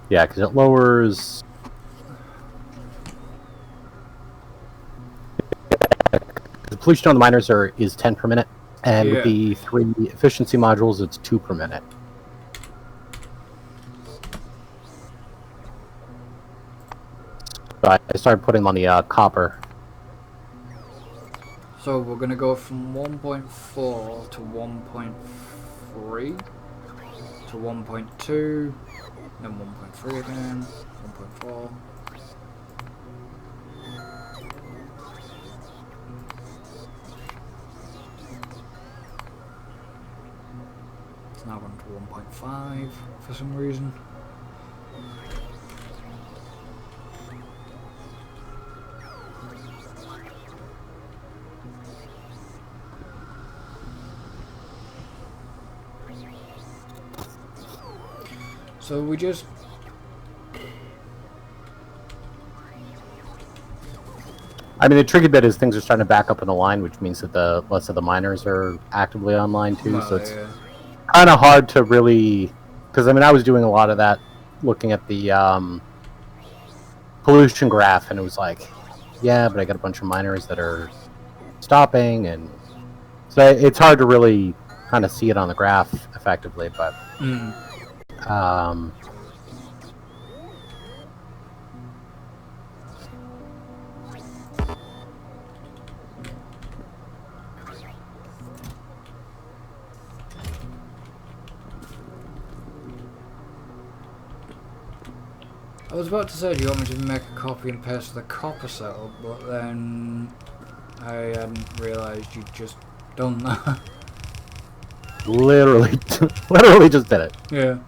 Yeah, because it lowers. The pollution on the miners is 10 per minute, and with the 3 efficiency modules, it's 2 per minute. So I started putting them on the copper. So we're gonna go from 1.4 to 1.3 to 1.2, then 1.3 again, 1.4. It's now gone to 1.5 for some reason. So we just... I mean, the tricky bit is things are starting to back up in the line, which means that the less of the miners are actively online too. Well, so it's kind of hard to really, because I mean, I was doing a lot of that, looking at the pollution graph, and it was like, yeah, but I got a bunch of miners that are stopping, and so it's hard to really kind of see it on the graph effectively. But I was about to say, do you want me to make a copy and paste of the copper setup, but then I hadn't realised you'd just done that. literally, literally just did it. Yeah.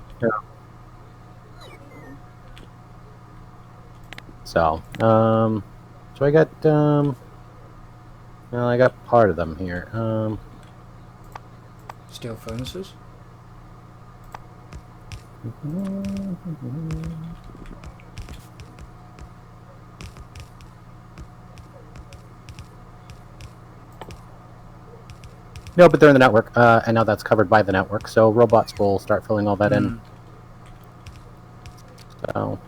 So, so I got, well, I got part of them here. Steel furnaces? No, but they're in the network, and now that's covered by the network, so robots will start filling all that in. So...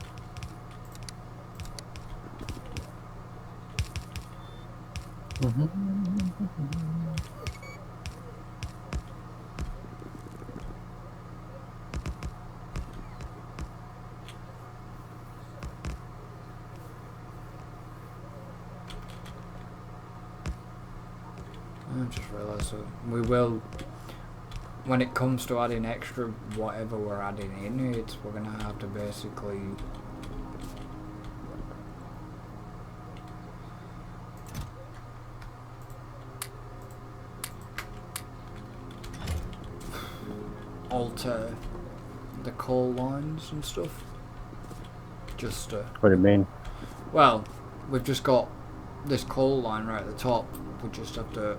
I just realised that we will, when it comes to adding extra whatever we're adding in it, we're going to have to basically alter the coal lines and stuff. Just what do you mean? Well, we've just got this coal line right at the top. We just have to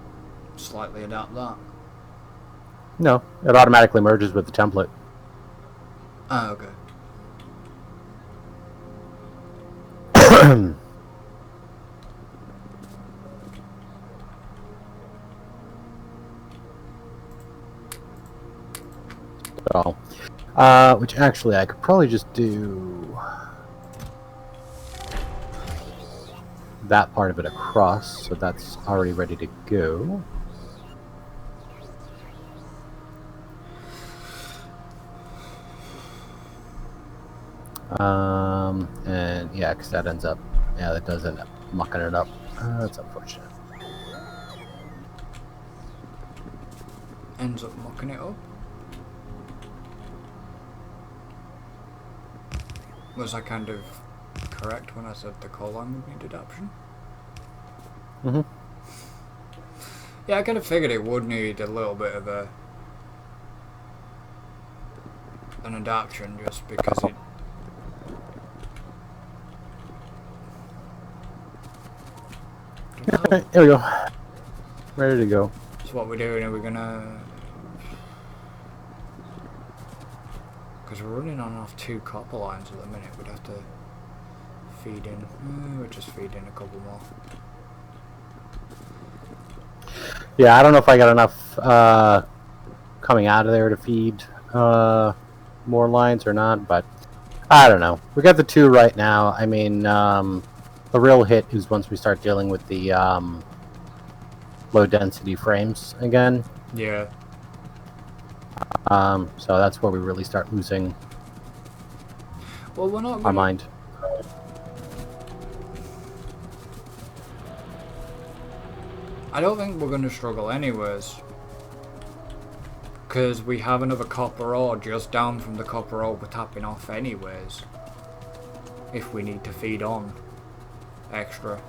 slightly adapt that. No, it automatically merges with the template. Ah, okay. So, which actually I could probably just do that part of it across, so that's already ready to go. And yeah, because that ends up, yeah, that does end up mucking it up. That's unfortunate. Ends up mucking it up. Was I kind of correct when I said the coal line would need adaptation? Yeah, I kind of figured it would need a little bit of an adaptation just because it... Okay, here we go. Ready to go. So what we're doing, are we gonna... Because we're running on off 2 copper lines at the minute. We'd have to feed in. We'll just feed in a couple more. Yeah, I don't know if I got enough coming out of there to feed more lines or not, but I don't know. We got the 2 right now. I mean, the real hit is once we start dealing with the low density frames again. Yeah. So that's where we really start losing Well, we're not our mind. I don't think we're going to struggle anyways. Because we have another copper ore just down from the copper ore we're tapping off anyways. If we need to feed on extra.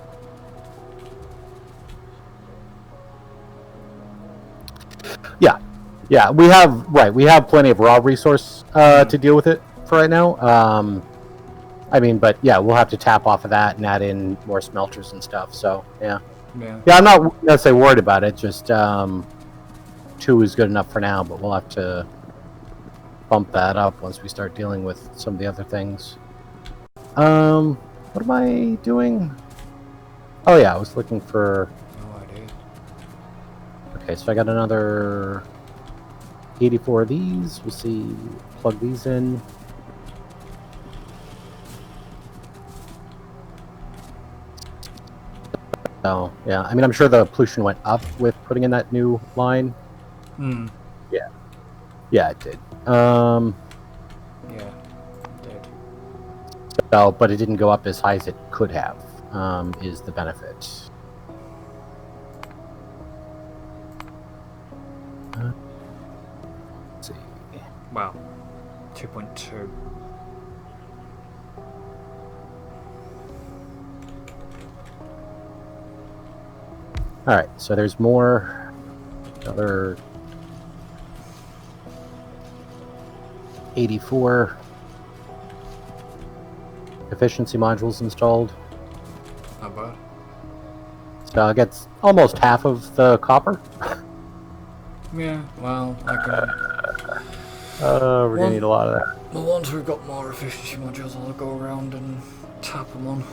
Yeah. Yeah, we have plenty of raw resource to deal with it for right now. I mean, but yeah, we'll have to tap off of that and add in more smelters and stuff, so yeah. Yeah, I'm not necessarily worried about it, just 2 is good enough for now, but we'll have to bump that up once we start dealing with some of the other things. What am I doing? Oh yeah, I was looking for... No idea. Okay, so I got another 84 of these. We'll see, plug these in. Oh, yeah. I mean, I'm sure the pollution went up with putting in that new line. Yeah. Yeah, it did. Yeah, it did. So, but it didn't go up as high as it could have, is the benefit. Let's see. Wow. 2.2. Alright, so there's more. Another 84 efficiency modules installed. Not bad. So it gets almost half of the copper. Yeah, well, I can... We're gonna need a lot of that. Well, once we've got more efficiency modules, I'll go around and tap them on.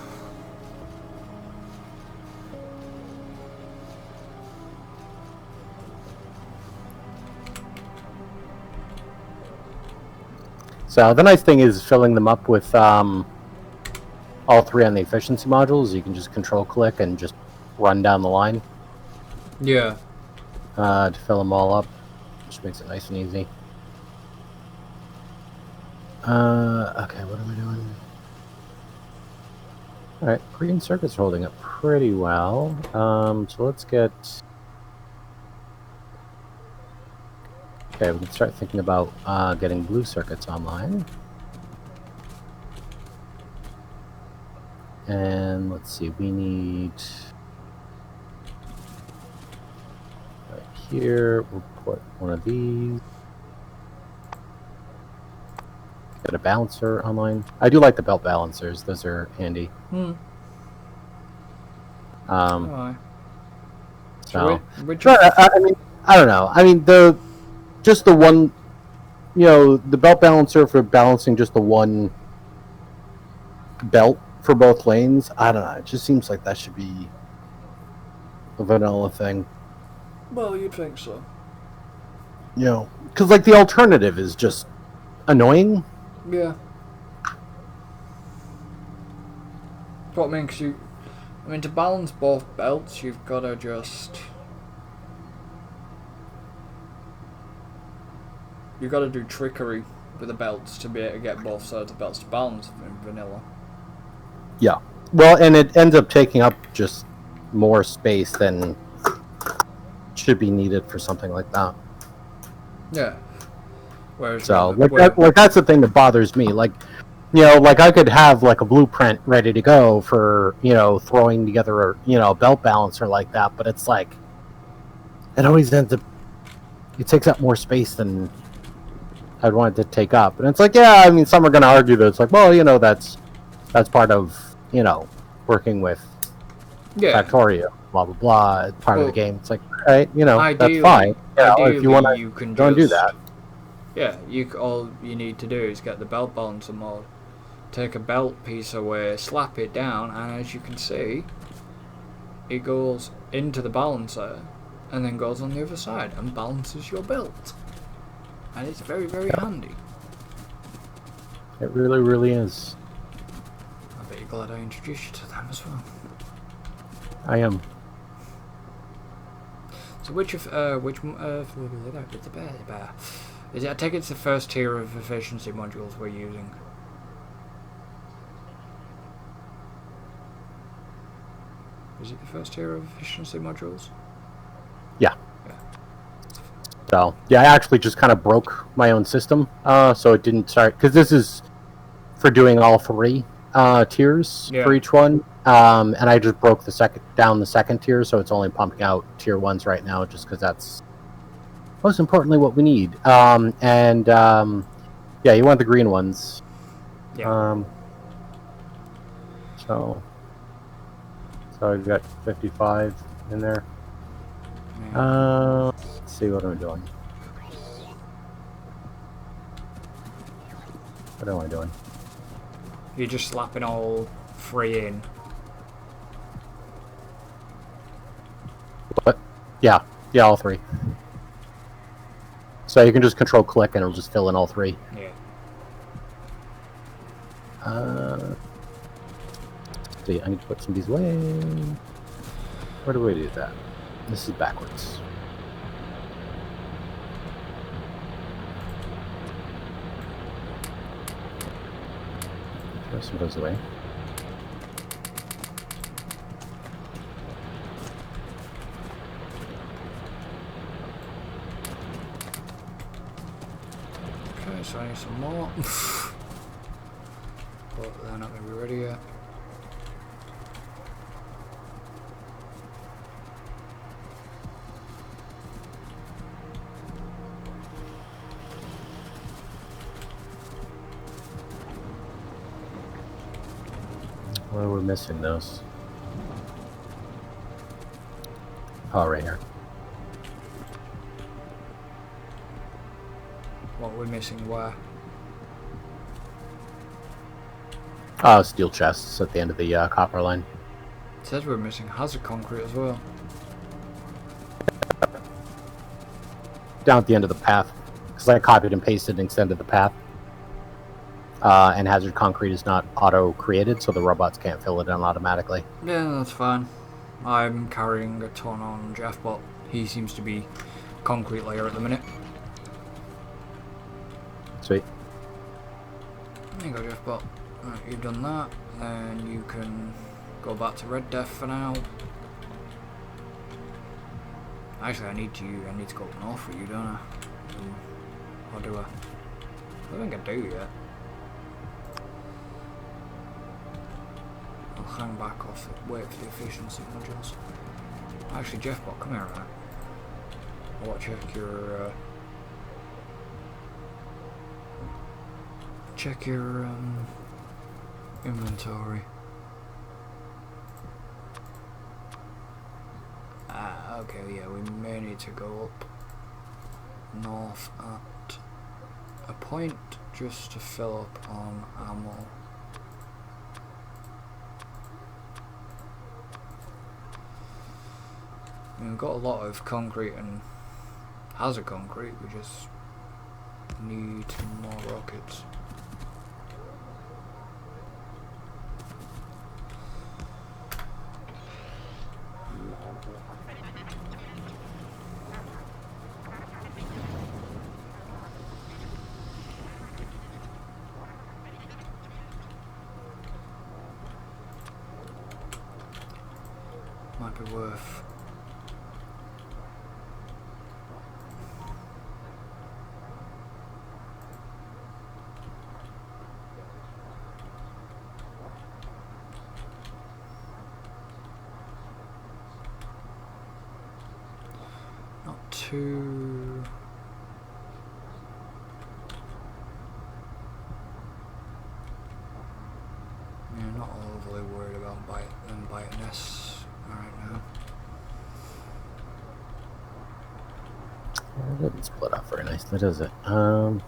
So the nice thing is filling them up with all 3 on the efficiency modules. You can just control click and just run down the line. Yeah. To fill them all up, which makes it nice and easy. Okay, what are we doing? Alright, green circuit's holding up pretty well. So let's get... Okay, we can start thinking about getting blue circuits online. And let's see, we need... Right here, we'll put one of these. Get a balancer online. I do like the belt balancers, those are handy. So, I mean, I don't know. I mean, just the one, the belt balancer for balancing just the one belt for both lanes. I don't know. It just seems like that should be a vanilla thing. Well, you'd think so. Because like the alternative is just annoying. Yeah. What I mean, to balance both belts, you've got to just... You've got to do trickery with the belts to be able to get both sides of belts to balance in vanilla. Yeah. Well, and it ends up taking up just more space than should be needed for something like that. Yeah. Whereas so, that's the thing that bothers me. Like, like I could have like a blueprint ready to go for, throwing together a belt balancer like that, but it's like, it always ends up, it takes up more space than I'd want it to take up. And it's like, yeah, I mean, some are going to argue that it's like, well, that's part of, working with Factorio, blah, blah, blah. It's part of the game. It's like, all right, that's fine. If you want to go and do that. Yeah, all you need to do is get the belt balancer mod. Take a belt piece away, slap it down, and as you can see, it goes into the balancer and then goes on the other side and balances your belt. And it's very, very handy. It really, really is. I bet you're glad I introduced you to them as well. I am. So is it? I take it's the first tier of efficiency modules we're using. Is it the first tier of efficiency modules? Yeah. So, yeah, I actually just kind of broke my own system, so it didn't start, because this is for doing all 3 tiers for each one, and I just broke the second tier, so it's only pumping out tier 1s right now, just because that's most importantly what we need. Yeah, you want the green ones. Yeah. So I've got 55 in there. Yeah. Let's see what I'm doing. What am I doing? You're just slapping all 3 in. What? Yeah, all 3. So you can just control click and it'll just fill in all 3. Yeah. See, I need to put some of these away. Where do we do that? This is backwards. Some goes away. Okay, so I need some more. But they're not going to be ready yet. Where are we missing those? Oh, right here. What we're missing where? Steel chests at the end of the copper line. It says we're missing hazard concrete as well. Down at the end of the path. Because I copied and pasted and extended the path. And hazard concrete is not auto-created, so the robots can't fill it in automatically. Yeah, that's fine. I'm carrying a ton on Jeffbot. He seems to be concrete layer at the minute. Sweet. There you go, Jeffbot. Right, you've done that. Then you can go back to Red Death for now. Actually, I need to go north for you, don't I? Or do I? I don't think I do yet. I'll hang back off it, wait for the efficiency modules. Actually, Jeffbot, come here, right? I want to check your inventory. Okay, yeah, we may need to go up north at a point just to fill up on ammo. I mean, we've got a lot of concrete and hazard concrete, we just need more rockets. Might be worth not too. Yeah, not overly worried about them biting us right now. It doesn't split up very nicely, does it? And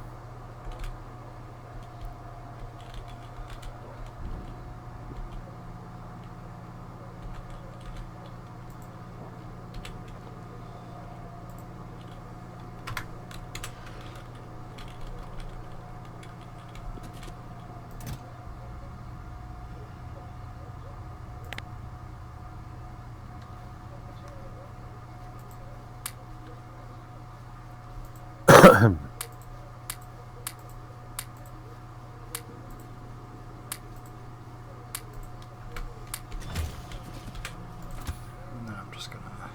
then I'm just gonna.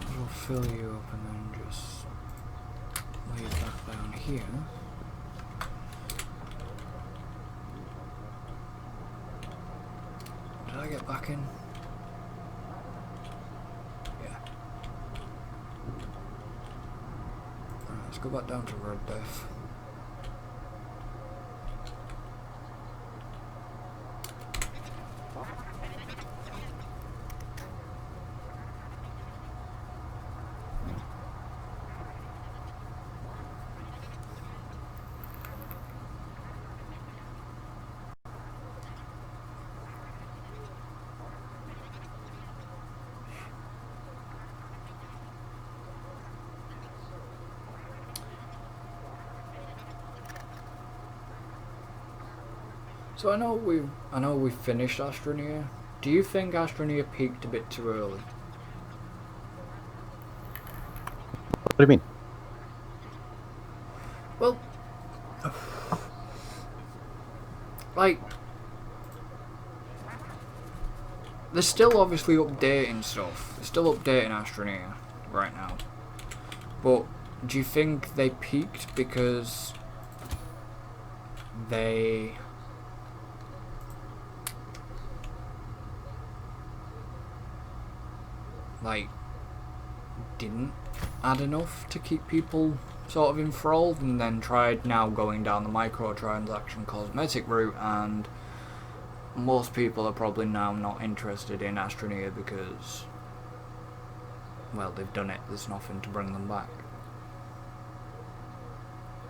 I'll fill you up and then just lay it back down here. Did I get back in? Yeah. Right, let's go back down to red def. So I know we finished Astroneer. Do you think Astroneer peaked a bit too early? What do you mean? Well, like, they're still obviously updating stuff. They're still updating Astroneer right now. But do you think they peaked because they like didn't add enough to keep people sort of enthralled, and then tried now going down the microtransaction cosmetic route, and most people are probably now not interested in Astroneer because, well, they've done it, there's nothing to bring them back.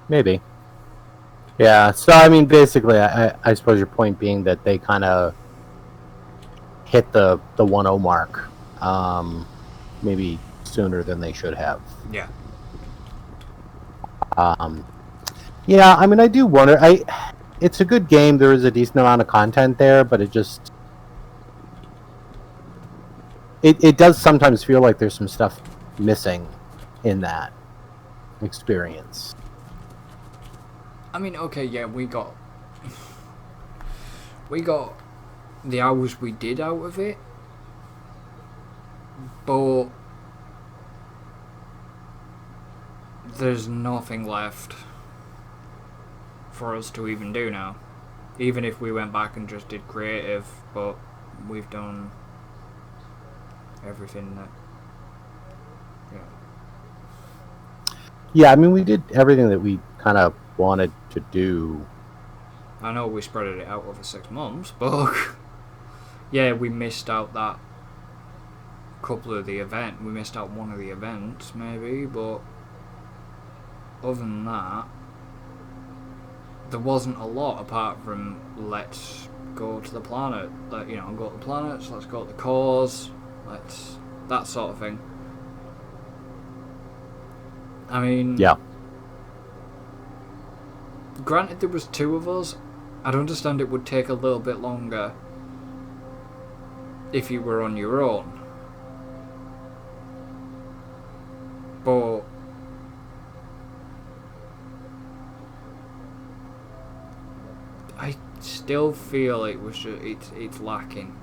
Maybe. Yeah, so I mean, basically, I suppose your point being that they kind of hit the 1.0 mark, maybe sooner than they should have. Yeah. Yeah, I mean, I do wonder. It's a good game. There is a decent amount of content there, but it just it does sometimes feel like there's some stuff missing in that experience. I mean, okay, yeah, we got the hours we did out of it, but there's nothing left for us to even do now. Even if we went back and just did creative, but we've done everything that, Yeah, I mean, we did everything that we kind of wanted to do. I know we spread it out over 6 months, but yeah, we missed out that couple of the event. We missed out one of the events, maybe, but other than that, there wasn't a lot apart from let's go to the planet. Go to the planets. Let's go to the cores. That sort of thing. I mean, Yeah. Granted, there was 2 of us. I'd understand it would take a little bit longer if you were on your own. But I still feel it was it's lacking.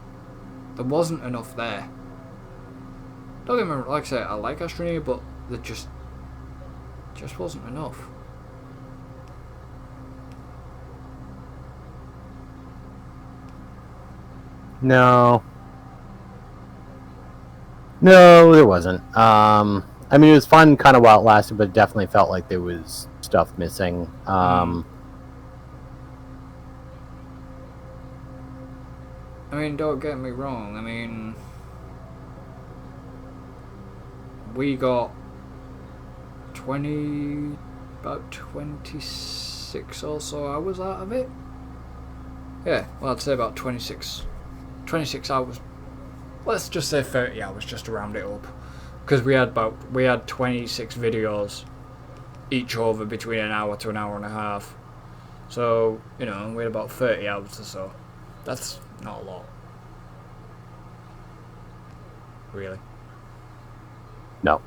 There wasn't enough there. Don't get me wrong, like I say, I like Astroneer, but there just wasn't enough. No, there wasn't. I mean, it was fun kind of while it lasted, but it definitely felt like there was stuff missing. I mean, don't get me wrong. I mean, we got about 26 or so hours out of it. Yeah, well, I'd say about 26 hours. Let's just say 30 hours, just to round it up, because we had 26 videos, each over between an hour to an hour and a half. So we had about 30 hours or so. That's not a lot, really. No.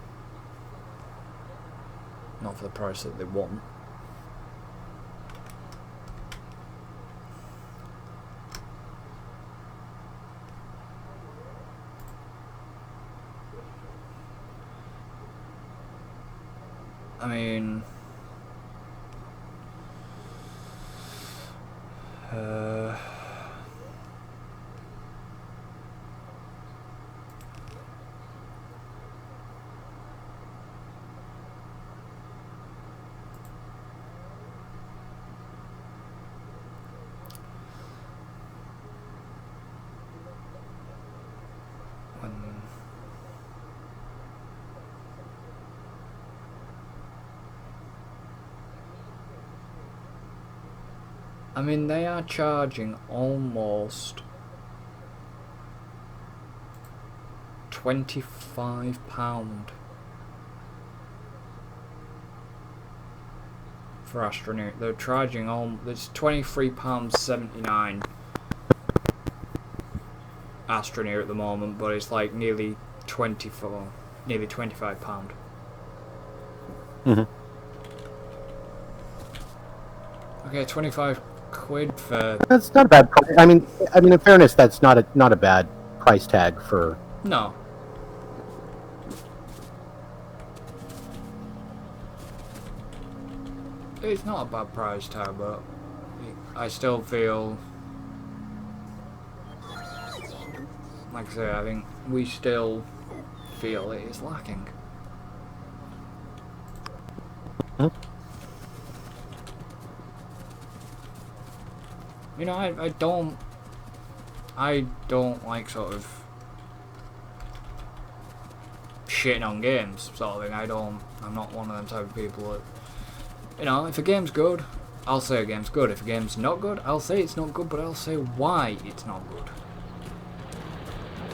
Not for the price that they want. I mean, they are charging almost £25 for Astroneer. They're charging it's £23.79 Astroneer at the moment, but it's like nearly £25. Mm-hmm. Okay, 25 quid for... That's not a bad price. I mean, in fairness, that's not a bad price tag for... No. It's not a bad price tag, but I still feel... Like I say, I think we still feel it is lacking. Hmm? I don't like sort of shitting on games, sort of thing. I'm not one of them type of people that, if a game's good, I'll say a game's good. If a game's not good, I'll say it's not good, but I'll say why it's not good.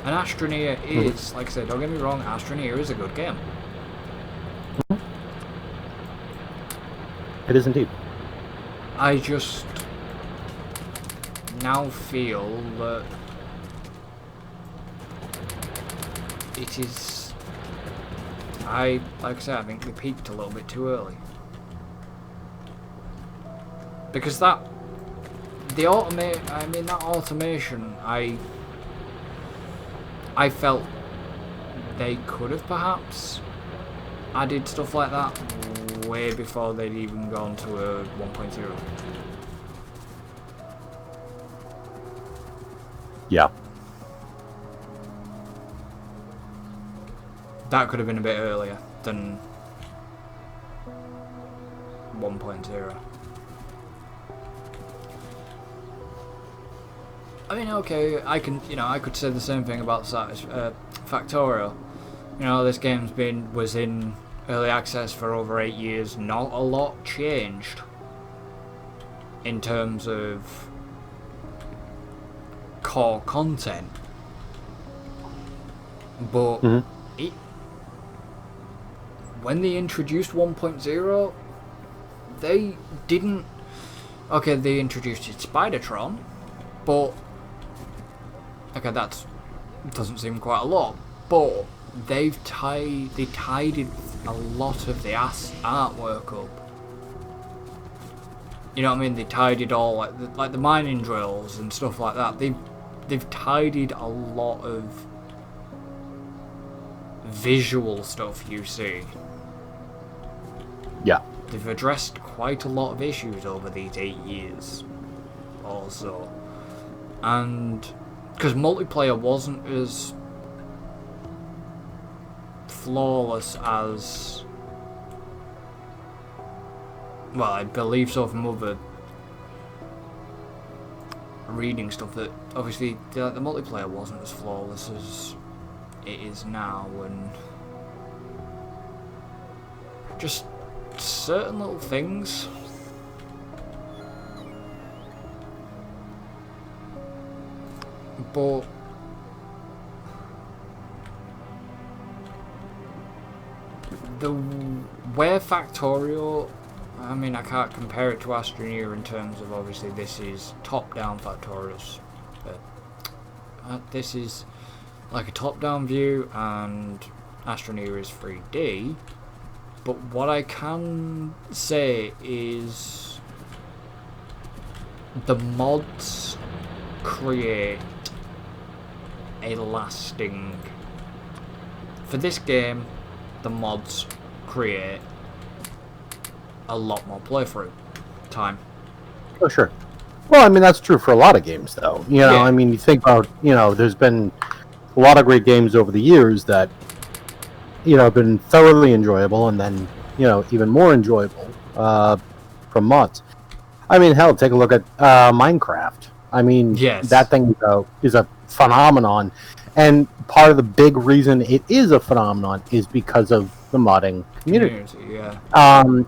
And Astroneer is, like I said, don't get me wrong, Astroneer is a good game. It is indeed. I just now feel that it is... like I said, I think we peaked a little bit too early. Because that automation, I felt they could have perhaps added stuff like that way before they'd even gone to a 1.0. Yeah. That could have been a bit earlier than 1.0. I mean, okay, I could say the same thing about Factorio. This game's was in early access for over 8 years. Not a lot changed in terms of core content, but when they introduced 1.0, they didn't. Okay, they introduced Spidertron, but okay, that doesn't seem quite a lot, but they tidied a lot of the artwork up. You know what I mean? They tidied all like the mining drills and stuff like that. They've tidied a lot of visual stuff you see. Yeah. They've addressed quite a lot of issues over these 8 years also. And because multiplayer wasn't as flawless as, well, I believe so from other reading stuff that obviously the multiplayer wasn't as flawless as it is now, and just certain little things. But where Factorio, I mean, I can't compare it to Astroneer in terms of obviously this is top-down Factorios, but this is like a top-down view and Astroneer is 3D. But what I can say is the mods create a lasting... For this game, the mods create a lot more playthrough time. Oh, sure. Well, I mean, that's true for a lot of games, though. You know, Yeah. I mean, you think about, you know, there's been a lot of great games over the years that, you know, have been thoroughly enjoyable and then, you know, even more enjoyable from mods. I mean, hell, take a look at Minecraft. I mean, Yes. that thing is a phenomenon. And part of the big reason it is a phenomenon is because of the modding community. Yeah.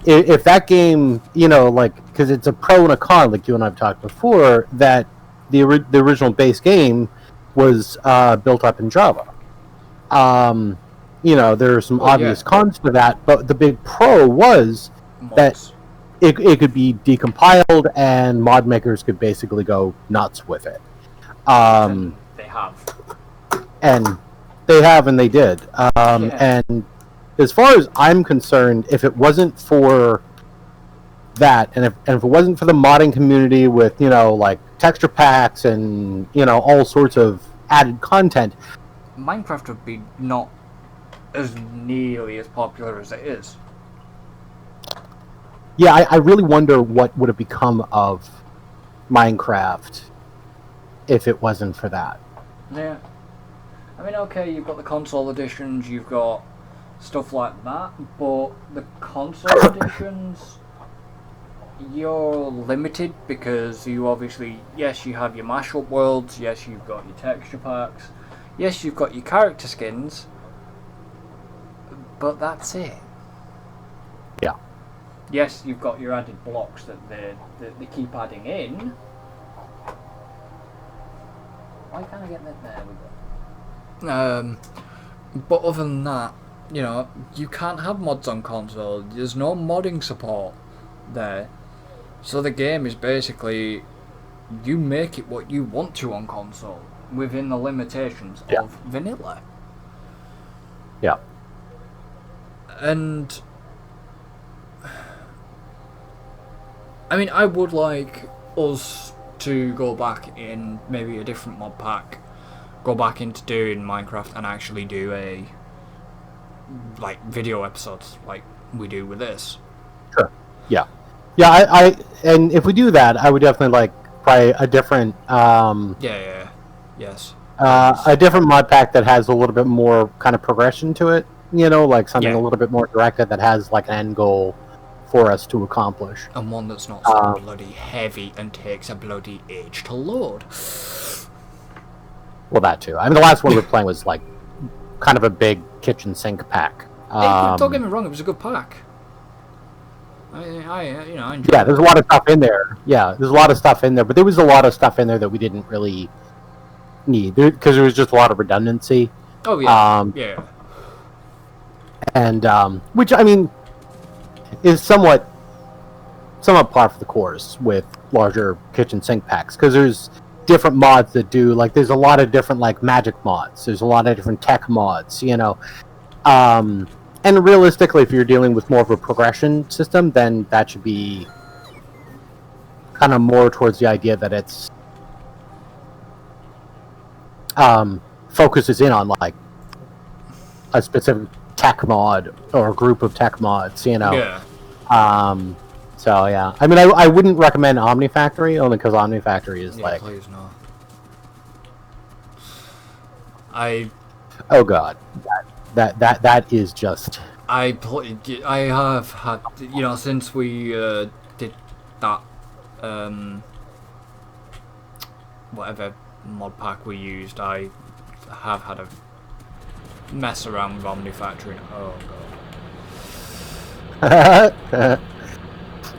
If that game, you know, like, because it's a pro and a con, like you and I've talked before, that the original base game was built up in Java. You know, there are some obvious cons to that, but the big pro was Mods. that it could be decompiled and mod makers could basically go nuts with it. And they have. And they have, and they did. And as far as I'm concerned, if it wasn't for that, and if it wasn't for the modding community with, you know, like texture packs and, you know, all sorts of added content, Minecraft would be not as nearly as popular as it is. yeah, I really wonder what would have become of Minecraft if it wasn't for that. Yeah. I mean, okay, you've got the console editions, you've got stuff like that, but the console editions, you're limited because you obviously, yes, you have your mashup worlds, yes, you've got your texture packs, yes, you've got your character skins, but that's it. Yeah. Yes, you've got your added blocks that they keep adding in. Why can't I get that? There we go. But other than that, you know, you can't have mods on console. There's no modding support there. So the game is basically, you make it what you want to on console, within the limitations of vanilla. Yeah. And I mean, I would like us to go back in maybe a different mod pack, go back into doing Minecraft and actually do a like video episodes like we do with this. Sure. Yeah. Yeah, I and if we do that, I would definitely like probably a different Yes. a different mod pack that has a little bit more kind of progression to it, you know, like something a little bit more directed that has like an end goal for us to accomplish. And one that's not so bloody heavy and takes a bloody age to load. Well, that too. I mean, the last one we were playing was like kind of a big kitchen sink pack. Don't get me wrong, it was a good pack. I enjoyed yeah, there's a lot of stuff in there. Yeah, there's a lot of stuff in there, but there was a lot of stuff in there that we didn't really need because there was just a lot of redundancy. Oh yeah, and which I mean is somewhat par for the course with larger kitchen sink packs because there's different mods that do like there's a lot of different like magic mods. There's a lot of different tech mods, you know. And realistically, if you're dealing with more of a progression system, then that should be kind of more towards the idea that it's focuses in on like a specific tech mod or a group of tech mods, you know. Yeah. So yeah, I mean, I wouldn't recommend OmniFactory only because OmniFactory is like. Please no. Oh god, that is just. I have had, you know, since we did that whatever mod pack we used, I have had a mess around with Omnifactory. Oh god.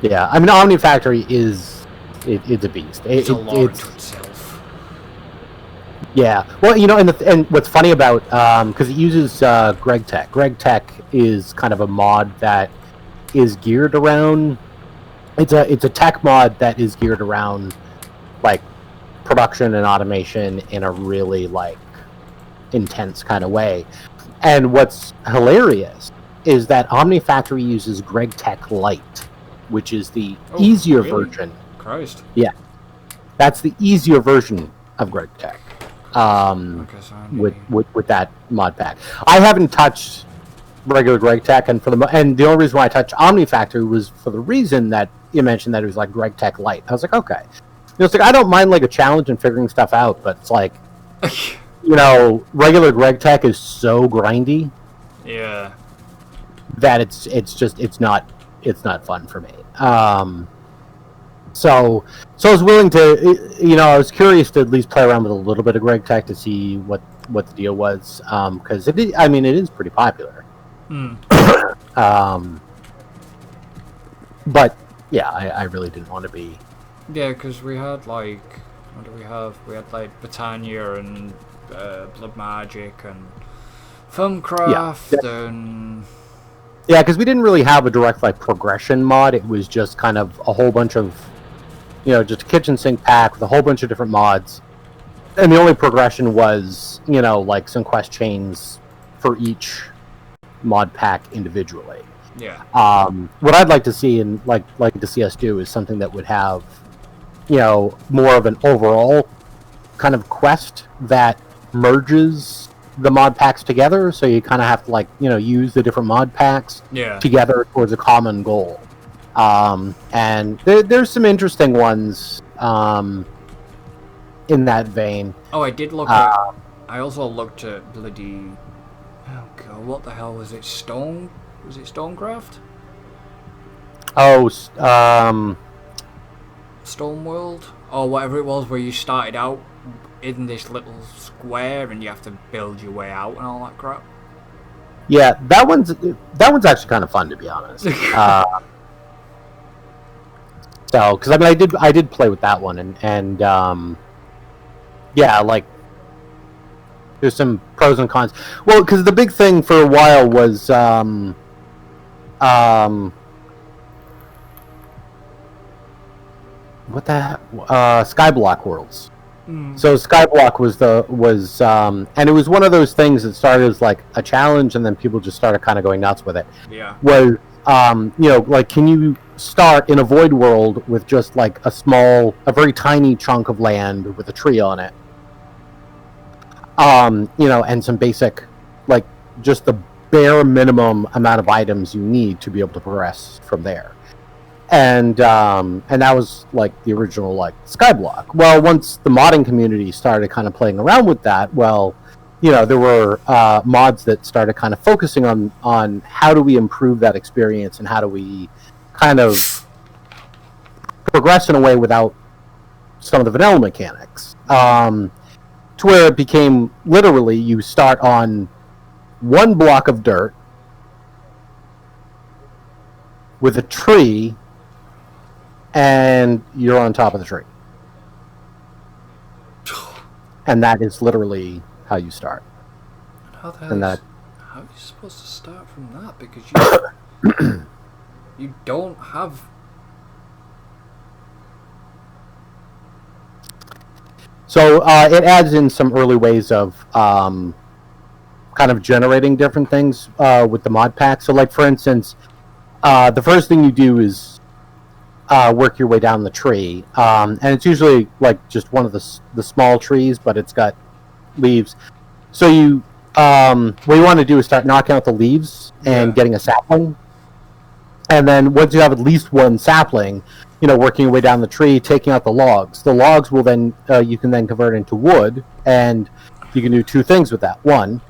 Yeah, I mean, Omnifactory is it's a beast. It's a law unto itself. Yeah, well, and what's funny about because it uses GregTech. GregTech is kind of a mod that is geared around. It's a tech mod that is geared around like production and automation in a really like intense kind of way. And what's hilarious is that Omnifactory uses GregTech Lite, which is the easier version. Christ. Yeah, that's the easier version of GregTech. With that mod pack, I haven't touched regular GregTech, and the only reason why I touched Omnifactory was for the reason that you mentioned that it was like GregTech Lite. I was like, okay, it's like I don't mind like a challenge and figuring stuff out, but it's like, regular GregTech is so grindy, yeah, that it's not fun for me. So I was willing to, I was curious to at least play around with a little bit of GregTech to see what the deal was, because it is pretty popular. But yeah, I really didn't want to be. Yeah, because we had like, what do we have? We had like Britannia and Blood Magic and Filmcraft and. Yeah, because we didn't really have a direct like progression mod. It was just kind of a whole bunch of, just a kitchen sink pack with a whole bunch of different mods, and the only progression was, like some quest chains for each mod pack individually. Yeah. What I'd like to see and like to see us do is something that would have, more of an overall kind of quest that merges the mod packs together, so you kind of have to like use the different mod packs together towards a common goal. And there's some interesting ones in that vein. Oh, I did look at. I also looked at bloody. Oh god, what the hell was it? Was it Stonecraft? Oh, Stoneworld, or whatever it was, where you started out in this little square and you have to build your way out and all that crap. Yeah, that one's actually kind of fun, to be honest. So, because I did play with that one, and yeah, like there's some pros and cons. Well, because the big thing for a while was what the Skyblock Worlds. So Skyblock was and it was one of those things that started as like a challenge, and then people just started kind of going nuts with it. Yeah. Was like, can you start in a void world with just like a very tiny chunk of land with a tree on it, and some basic, like, just the bare minimum amount of items you need to be able to progress from there. And that was like the original like Skyblock. Well, once the modding community started kind of playing around with that, there were mods that started kind of focusing on how do we improve that experience and how do we kind of progress in a way without some of the vanilla mechanics, to where it became literally you start on one block of dirt with a tree, and you're on top of the tree. And that is literally how you start. How are you supposed to start from that? Because you don't have. So it adds in some early ways of kind of generating different things with the mod pack. So, like, for instance, the first thing you do is work your way down the tree, and it's usually like just one of the small trees, but it's got leaves. So you what you want to do is start knocking out the leaves and getting a sapling, and then once you have at least one sapling, working your way down the tree, taking out the logs. The logs will then you can then convert into wood, and you can do two things with that. One,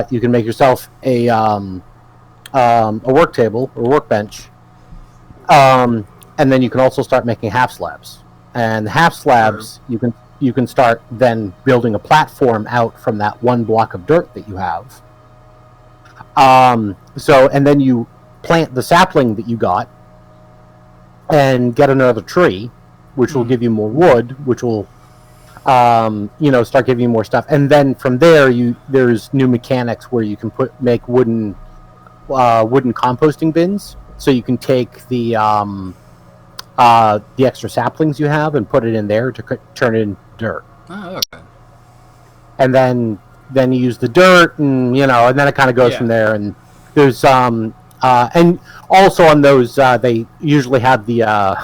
you can make yourself a work table or workbench. And then you can also start making half slabs. And half slabs, you can you can start then building a platform out from that one block of dirt that you have. And then you plant the sapling that you got and get another tree, which will give you more wood, which will, start giving you more stuff. And then from there, there's new mechanics where you can make wooden composting bins, so you can take the extra saplings you have and put it in there to turn it into dirt. Oh, okay. And then you use the dirt, and and then it kind of goes from there. And there's and also on those they usually have the